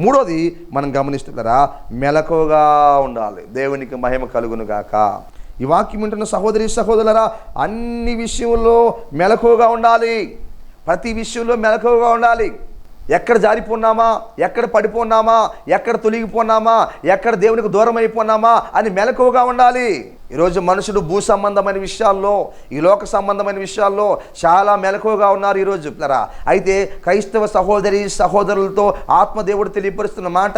మూడోది మనం గమనిస్తున్నారా, మెలకువగా ఉండాలి. దేవునికి మహిమ కలుగును గాక. ఈ వాక్యం వింటున్న సహోదరి సహోదరులారా, అన్ని విషయంలో మెలకువగా ఉండాలి. ప్రతి విషయంలో మెలకువగా ఉండాలి. ఎక్కడ జారిపోన్నామా, ఎక్కడ పడిపోన్నామా, ఎక్కడ తొలగిపోన్నామా, ఎక్కడ దేవునికి దూరం అయిపోన్నామా అని మెలకువగా ఉండాలి. ఈరోజు మనుషుడు భూ సంబంధమైన విషయాల్లో, ఈ లోక సంబంధమైన విషయాల్లో చాలా మెలకువగా ఉన్నారు ఈరోజు. అయితే క్రైస్తవ సహోదరి సహోదరులతో ఆత్మదేవుడు తెలియపరుస్తున్న మాట,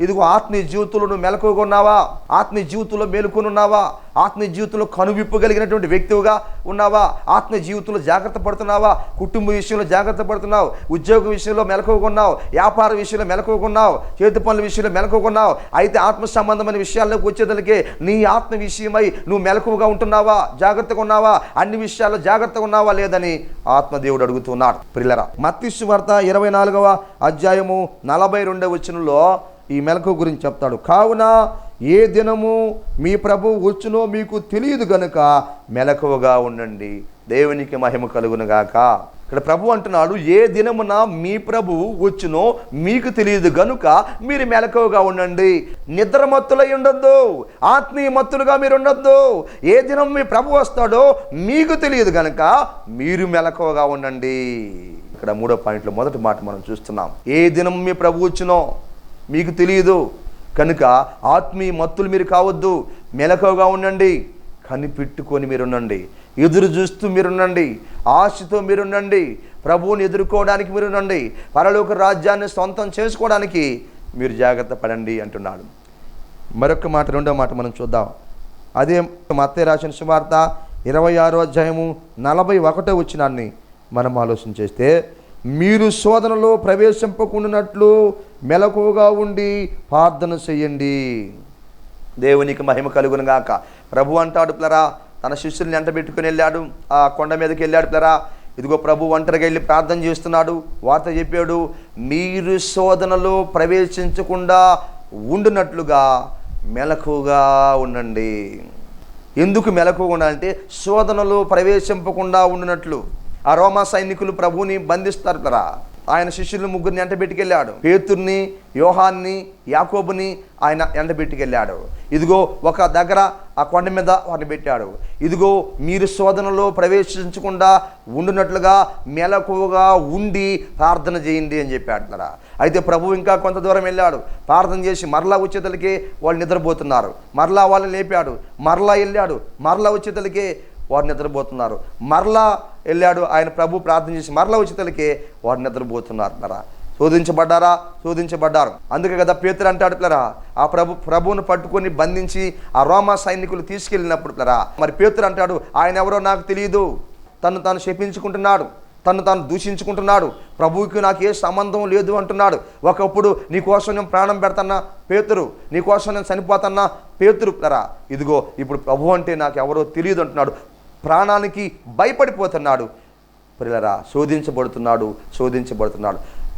ఇదిగో ఆత్మీయ జీవితంలో నువ్వు మెలకువగా ఉన్నావా, ఆత్మీయ జీవితంలో మేలుకొని ఉన్నావా, ఆత్మీయ జీవితంలో కనువిప్పగలిగినటువంటి వ్యక్తిగా ఉన్నావా, ఆత్మీయ జీవితంలో జాగ్రత్త పడుతున్నావా, కుటుంబ విషయంలో జాగ్రత్త పడుతున్నావు, ఉద్యోగ విషయంలో మెలకువగా మెలకువకున్నావు, వ్యాపార విషయంలో మెలకువకున్నావు, చేతి పనుల విషయంలో మెలకువకున్నావు. అయితే ఆత్మ సంబంధమైన విషయాల్లోకి వచ్చేదలికే నీ ఆత్మ విషయమై నువ్వు మెలకువగా ఉంటున్నావా, జాగ్రత్తగా ఉన్నావా, అన్ని విషయాల్లో జాగ్రత్తగా ఉన్నావా లేదని ఆత్మదేవుడు అడుగుతున్నాడు. ప్రియులారా, మత్తయి సువార్త 24వ అధ్యాయము 42వ వచనంలో ఈ మెలకువ గురించి చెప్తాడు. కావున ఏ దినము మీ ప్రభు వచ్చునో మీకు తెలియదు గనుక మెలకువగా ఉండండి, దేవునికి మహిమ కలుగునుగాక. ఇక్కడ ప్రభు అంటున్నాడు, ఏ దినమున మీ ప్రభు వచ్చునో మీకు తెలియదు గనుక మీరు మెలకువగా ఉండండి. నిద్రమత్తులై ఉండొద్దు, ఆత్మీయ మత్తులుగా మీరు ఉండొద్దు. ఏ దినం మీ ప్రభు వస్తాడో మీకు తెలియదు గనుక మీరు మెలకువగా ఉండండి. ఇక్కడ 3వ పాయింట్లో మొదటి మాట మనం చూస్తున్నాం. ఏ దినం మీ ప్రభు వచ్చునో మీకు తెలియదు కనుక ఆత్మీయ మత్తులు మీరు కావద్దు, మెలకువగా ఉండండి. కనిపెట్టుకొని మీరుండండి, ఎదురు చూస్తూ మీరుండండి, ఆశతో మీరుండండి, ప్రభువుని ఎదుర్కోవడానికి మీరుండండి, పరలోక రాజ్యాన్ని సొంతం చేసుకోవడానికి మీరు జాగ్రత్త పడండి అంటున్నాడు. మరొక మాట, 2వ మాట మనం చూద్దాం. అదే మత్తయి రాసిన సువార్త 26వ అధ్యాయము 41వ వచనాన్ని మనం ఆలోచన చేస్తే, మీరు శోధనలో ప్రవేశింపకుండానట్లు మెలకువగా ఉండి ప్రార్థన చెయ్యండి, దేవునికి మహిమ కలుగునుగాక. ప్రభు అంటాడు పిల్లరా, తన శిష్యుల్ని ఎంటబెట్టుకుని వెళ్ళాడు, ఆ కొండ మీదకి వెళ్ళాడు పిల్లరా. ఇదిగో ప్రభు ఒంటరిగా వెళ్ళి ప్రార్థన చేస్తున్నాడు, వార్త చెప్పాడు, మీరు శోధనలో ప్రవేశించకుండా ఉండునట్లుగా మెలకువగా ఉండండి. ఎందుకు మెలకువగా ఉండాలంటే శోధనలో ప్రవేశింపకుండా ఉండునట్లు. ఆ రోమా సైనికులు ప్రభువుని బంధిస్తారు కదా, ఆయన శిష్యులు ముగ్గురిని ఎంటబెట్టుకెళ్ళాడు. పేతుర్ని, యోహాన్ని, యాకోబుని ఆయన ఎంటబెట్టుకెళ్ళాడు. ఇదిగో ఒక దగ్గర ఆ కొండ మీద వారిని పెట్టాడు. ఇదిగో మీరు శోధనలో ప్రవేశించకుండా ఉండునట్లుగా మెలకువగా ఉండి ప్రార్థన చేయండి అని చెప్పాడు కదా. అయితే ప్రభు ఇంకా కొంత దూరం వెళ్ళాడు, ప్రార్థన చేసి మరలా వచ్చేతలకే వాళ్ళు నిద్రపోతున్నారు. మరలా వాళ్ళని లేపాడు, మరలా వెళ్ళాడు, మరలా వచ్చేతలకే వారు నిద్రపోతున్నారు. మరలా వెళ్ళాడు ఆయన ప్రభు, ప్రార్థన చేసి మరలా వచ్చేతలకే వారు నిద్రపోతున్నారు. శోధించబడ్డారు. అందుకే కదా పేతురు అంటాడు పిల్లరా, ఆ ప్రభువును పట్టుకొని బంధించి ఆ రోమా సైనికులు తీసుకెళ్ళినప్పుడు పిల్లరా, మరి పేతురు అంటాడు, ఆయన ఎవరో నాకు తెలియదు, తను తాను శపించుకుంటున్నాడు, తను తాను దూషించుకుంటున్నాడు, ప్రభువుకి నాకు ఏ సంబంధం లేదు అంటున్నాడు. ఒకప్పుడు నీ కోసం నేను ప్రాణం పెడతాన్నా పేతురు, నీ కోసం నేను చనిపోతాన్నా పేతురు పిల్లరా. ఇదిగో ఇప్పుడు ప్రభు అంటే నాకు ఎవరో తెలియదు అంటున్నాడు, ప్రాణానికి భయపడిపోతున్నాడు పిల్లరా. శోధించబడుతున్నాడు.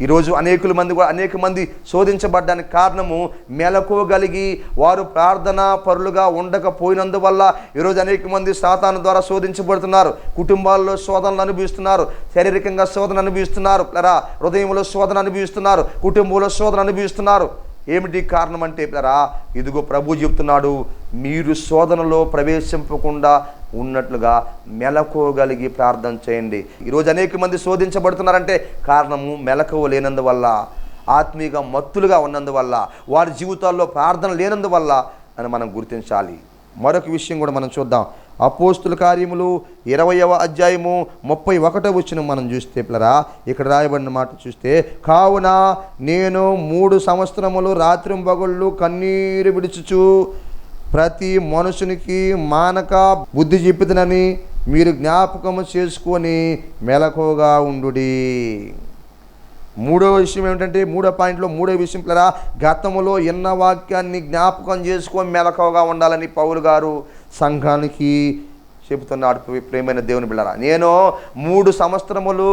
ఈరోజు అనేక మంది శోధించబడ్డానికి కారణము మెలకువగలిగి వారు ప్రార్థనా పరులుగా ఉండకపోయినందువల్ల ఈరోజు అనేక మంది సాతాను ద్వారా శోధించబడుతున్నారు. కుటుంబాల్లో శోధనలు అనుభవిస్తున్నారు, శారీరకంగా శోధన అనుభవిస్తున్నారు పిల్లరా, హృదయంలో శోధన అనుభవిస్తున్నారు, కుటుంబంలో శోధన అనుభవిస్తున్నారు. ఏమిటి కారణం అంటే పిల్లరా, ఇదిగో ప్రభు చెప్తున్నాడు, మీరు శోధనలో ప్రవేశింపకుండా ఉన్నట్లుగా మెలకువగలిగి ప్రార్థన చేయండి. ఈరోజు అనేక మంది శోధించబడుతున్నారంటే కారణము మెలకువ లేనందువల్ల, ఆత్మీయంగా మత్తులుగా ఉన్నందువల్ల, వారి జీవితాల్లో ప్రార్థన లేనందువల్ల అని మనం గుర్తించాలి. మరొక విషయం కూడా మనం చూద్దాం. అపోస్తుల కార్యములు 20వ అధ్యాయము 31వ వచనం మనం చూస్తే పిల్లరా, ఇక్కడ రాయబడిన మాట చూస్తే, కావున నేను 3 సంవత్సరములు రాత్రింబగళ్ళు కన్నీరు విడుచుచు ప్రతి మనుషునికి మానక బుద్ధి చెప్పిదనని మీరు జ్ఞాపకము చేసుకొని మెలకువగా ఉండుడి. 3వ విషయం ఏమిటంటే, 3వ పాయింట్లో 3వ విషయం పిల్లరా, గతములో ఎన్న వాక్యాన్ని జ్ఞాపకం చేసుకొని మెలకువగా ఉండాలని పౌలు గారు సంఘానికి చెబుతున్నాడు. ప్రేమైన దేవుని బిడ్డలారా, నేను 3 సంవత్సరములు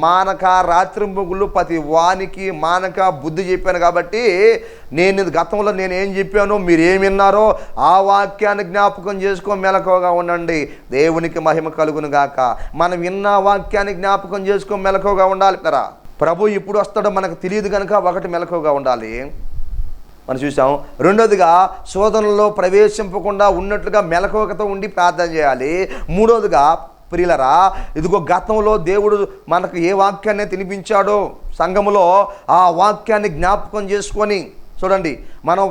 మానక రాత్రింబగుళ్ళు ప్రతి వానికి మానక బుద్ధి చెప్పాను కాబట్టి గతంలో నేను ఏం చెప్పానో మీరు ఏం విన్నారో ఆ వాక్యాన్ని జ్ఞాపకం చేసుకొని మెలకువగా ఉండండి, దేవునికి మహిమ కలుగును గాక. మనం విన్న వాక్యాన్ని జ్ఞాపకం చేసుకొని మెలకువగా ఉండాలి కదా. ప్రభు ఇప్పుడు వస్తాడో మనకు తెలియదు కనుక ఒకటి మెలకువగా ఉండాలి మనం చూసాం. రెండోదిగా శోధనలో ప్రవేశింపకుండా ఉన్నట్లుగా మెలకువతో ఉండి ప్రార్థన చేయాలి. మూడోదిగా ప్రియులరా, ఇదిగో గతంలో దేవుడు మనకు ఏ వాక్యాన్ని తినిపించాడో సంఘములో ఆ వాక్యాన్ని జ్ఞాపకం చేసుకొని చూడండి, మనం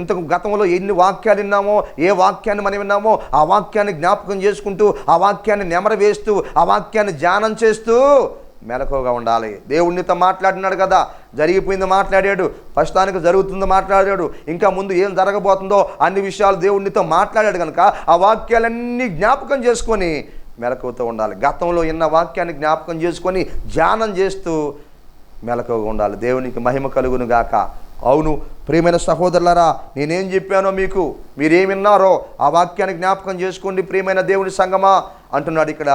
ఇంతకు గతంలో ఎన్ని వాక్యాలు విన్నామో, ఏ వాక్యాన్ని మనం విన్నామో ఆ వాక్యాన్ని జ్ఞాపకం చేసుకుంటూ, ఆ వాక్యాన్ని నెమరవేస్తూ, ఆ వాక్యాన్ని ధ్యానం చేస్తూ మెలకువగా ఉండాలి. దేవుడినితో మాట్లాడినాడు కదా, జరిగిపోయింది మాట్లాడాడు, ప్రస్తుతానికి జరుగుతుందో మాట్లాడాడు, ఇంకా ముందు ఏం జరగబోతుందో అన్ని విషయాలు దేవుడినితో మాట్లాడాడు కనుక ఆ వాక్యాలన్నీ జ్ఞాపకం చేసుకొని మెలకువతో ఉండాలి. గతంలో ఉన్న వాక్యాన్ని జ్ఞాపకం చేసుకొని ధ్యానం చేస్తూ మెలకువగా ఉండాలి. దేవునికి మహిమ కలుగును గాక. అవును ప్రియమైన సహోదరులారా, నేనేం చెప్పానో మీకు మీరేం విన్నారో ఆ వాక్యాన్ని జ్ఞాపకం చేసుకోండి ప్రియమైన దేవుని సంగమా అంటున్నాడు ఇక్కడ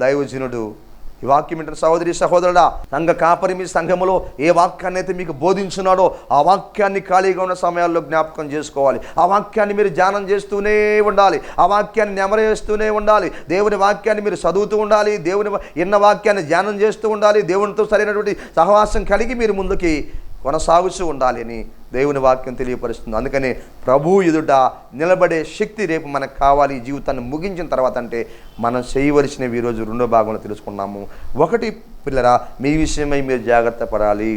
దైవజనుడు. ఈ వాక్యం వింటున్న సహోదరి సహోదరుడా, సంఘ కాపరి మీ సంఘములో ఏ వాక్యాన్ని అయితే మీకు బోధించున్నాడో ఆ వాక్యాన్ని ఖాళీగా ఉన్న సమయాల్లో జ్ఞాపకం చేసుకోవాలి. ఆ వాక్యాన్ని మీరు ధ్యానం చేస్తూనే ఉండాలి. ఆ వాక్యాన్ని నెమరేస్తూనే ఉండాలి. దేవుని వాక్యాన్ని మీరు చదువుతూ ఉండాలి. దేవుని ఎన్న వాక్యాన్ని ధ్యానం చేస్తూ ఉండాలి. దేవునితో సరైనటువంటి సహవాసం కలిగి మీరు ముందుకి కొనసాగుతూ ఉండాలి అని దేవుని వాక్యం తెలియపరుస్తుంది. అందుకని ప్రభు ఎదుట నిలబడే శక్తి రేపు మనకు కావాలి. ఈ జీవితాన్ని ముగించిన తర్వాత అంటే మనం చేయవలసినవి ఈరోజు రెండో భాగంలో తెలుసుకున్నాము. ఒకటి పిల్లరా, మీ విషయమై మీరు జాగ్రత్త పడాలి.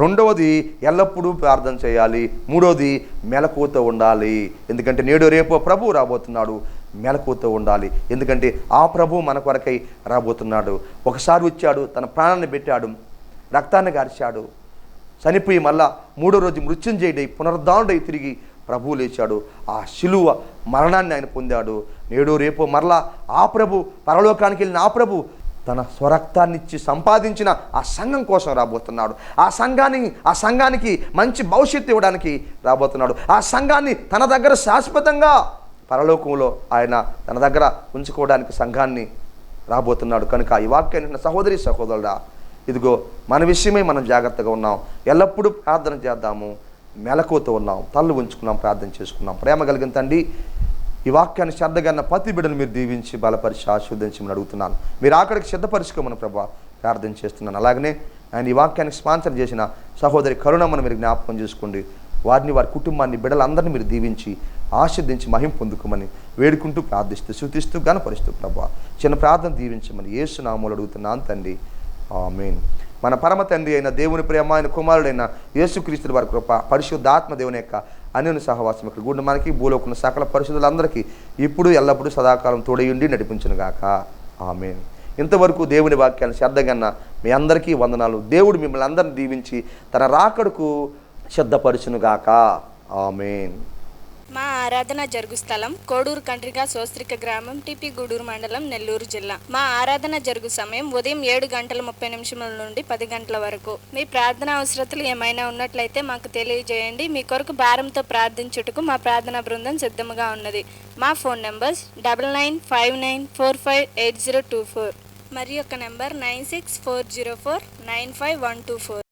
రెండవది ఎల్లప్పుడూ ప్రార్థన చేయాలి. మూడవది మెలకువతో ఉండాలి. ఎందుకంటే నేడు రేపు ప్రభు రాబోతున్నాడు. మెలకువతో ఉండాలి. ఎందుకంటే ఆ ప్రభు మన కొరకై రాబోతున్నాడు. ఒకసారి వచ్చాడు, తన ప్రాణాన్ని పెట్టాడు, రక్తాన్ని గార్చాడు, చనిపోయి మళ్ళా మూడో రోజు మృత్యుంజయుడై పునరుద్ధానుడై తిరిగి ప్రభువు లేచాడు. ఆ శిలువ మరణాన్ని ఆయన పొందాడు. నేడు రేపు మరలా ఆ ప్రభు పరలోకానికి వెళ్ళిన ఆ ప్రభు తన స్వరక్తాన్నిచ్చి సంపాదించిన ఆ సంఘం కోసం రాబోతున్నాడు. ఆ సంఘానికి మంచి భవిష్యత్తు ఇవ్వడానికి రాబోతున్నాడు. ఆ సంఘాన్ని తన దగ్గర శాశ్వతంగా పరలోకంలో ఆయన తన దగ్గర ఉంచుకోవడానికి సంఘాన్ని రాబోతున్నాడు. కనుక ఈ వాక్యాన్ని సహోదరి సహోదరుడా, ఇదిగో మన విషయమై మనం జాగ్రత్తగా ఉన్నాం. ఎల్లప్పుడూ ప్రార్థన చేద్దాము. మెలకువతో ఉన్నాం, తల్లు ఉంచుకున్నాం, ప్రార్థన చేసుకున్నాం. ప్రేమ కలిగిన తండ్రి, ఈ వాక్యాన్ని శ్రద్ధగా ప్రతి బిడ్డను మీరు దీవించి బలపరిచి ఆశీర్వదించమని అడుగుతున్నాను. మీరు అక్కడికి సిద్ధపరుచుకోమని ప్రభా ప్రార్థన చేస్తున్నాను. అలాగనే ఆయన ఈ వాక్యానికి స్పాన్సర్ చేసిన సహోదరి కరుణమ్మను మీరు జ్ఞాపకం చేసుకోండి. వారిని, వారి కుటుంబాన్ని, బిడ్డలందరినీ మీరు దీవించి ఆశీర్దించి మహిమ పొందుకోమని వేడుకుంటూ ప్రార్థిస్తూ శృతిస్తూ గణపరుస్తూ ప్రభా చిన్న ప్రార్థన దీవించమని యేసు నామములో అడుగుతున్నాను తండ్రి. ఆమేన్. మన పరమ తండ్రి అయిన దేవుని ప్రేమ, ఆయన కుమారుడైన యేసుక్రీస్తు వారి కృప, పరిశుద్ధాత్మ దేవుని యొక్క అన్యోన్య సహవాసం ఇక్కడ కూడా మనకి భూలోకున్న సకల పరిశుద్ధులందరికీ ఇప్పుడు ఎల్లప్పుడూ సదాకాలం తోడయుండి నడిపించునుగాక. ఆమేన్. ఇంతవరకు దేవుని వాక్యాన్ని శ్రద్ధగన్న మీ అందరికీ వందనాలు. దేవుడు మిమ్మల్ని అందరిని దీవించి తన రాకడకు సిద్ధపరచునుగాక. ఆమేన్. మా ఆరాధన జరుగు స్థలం కోడూరు కండ్రిక సోస్త్రిక గ్రామం, టిపి గూడూరు మండలం, నెల్లూరు జిల్లా. మా ఆరాధన జరుగు సమయం ఉదయం 7:30 నుండి 10 గంటల వరకు. మీ ప్రార్థన అవసరతలు ఏమైనా ఉన్నట్లయితే మాకు తెలియజేయండి. మీ కొరకు భారంతో ప్రార్థించుటకు మా ప్రార్థనా బృందం సిద్ధంగా ఉన్నది. మా ఫోన్ నంబర్స్ 9959458024 మరి యొక్క నంబర్ 9640495124.